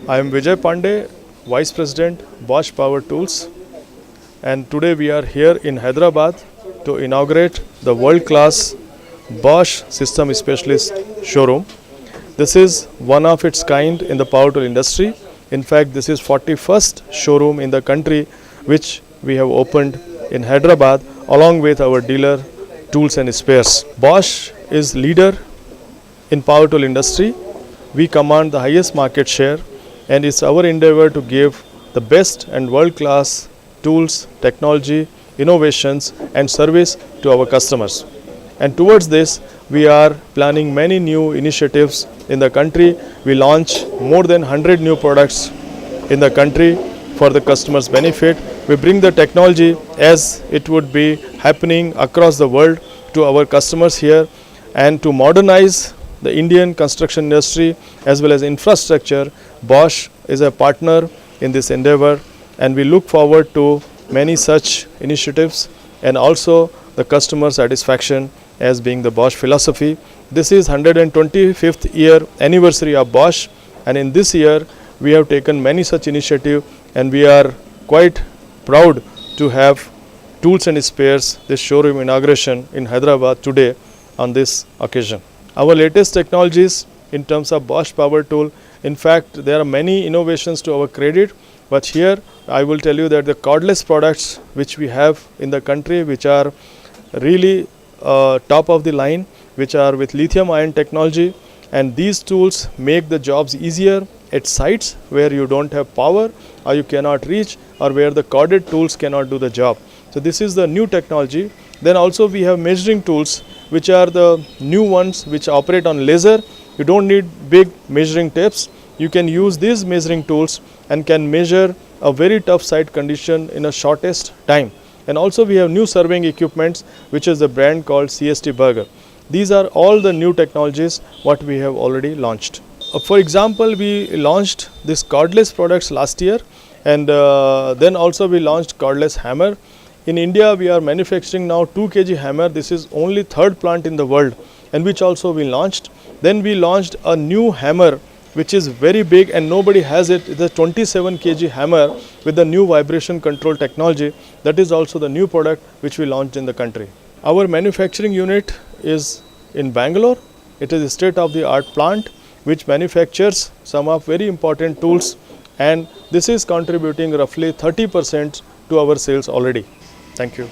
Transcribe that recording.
I am Vijay Pandey, Vice President, Bosch Power Tools, and today we are here in Hyderabad to inaugurate the world-class Bosch System Specialist showroom. This is one of its kind in the power tool industry. In fact, this is 41st showroom in the country which we have opened in Hyderabad along with our dealer Tools and Spares. Bosch is leader in power tool industry. We command the highest market share, and it's our endeavor to give the best and world-class tools, technology, innovations and service to our customers. And towards this, we are planning many new initiatives in the country. We launch more than 100 new products in the country for the customers' benefit. We bring the technology as it would be happening across the world to our customers here, and to modernize the Indian construction industry as well as infrastructure. Bosch is a partner in this endeavor, and we look forward to many such initiatives and also the customer satisfaction as being the Bosch philosophy. This is 125th year anniversary of Bosch, and in this year we have taken many such initiatives, and we are quite proud to have Tools and Spares, this showroom inauguration in Hyderabad today on this occasion. Our latest technologies in terms of Bosch Power Tool, in fact there are many innovations to our credit, but here I will tell you that the cordless products which we have in the country, which are really top of the line, which are with lithium ion technology, and these tools make the jobs easier at sites where you don't have power or you cannot reach, or where the corded tools cannot do the job. So this is the new technology. Then also we have measuring tools, which are the new ones which operate on laser. You don't need big measuring tapes. You can use these measuring tools and can measure a very tough site condition in a shortest time. And also we have new surveying equipments, which is the brand called CST Burger. These are all the new technologies what we have already launched. For example, we launched this cordless products last year, and then also we launched cordless hammer. In India, we are manufacturing now 2 kg hammer. This is only third plant in the world, and which also we launched. Then we launched a new hammer which is very big and nobody has it. It's a 27 kg hammer with the new vibration control technology. That is also the new product which we launched in the country. Our manufacturing unit is in Bangalore. It is a state-of-the-art plant which manufactures some of very important tools, and this is contributing roughly 30% to our sales already. Thank you.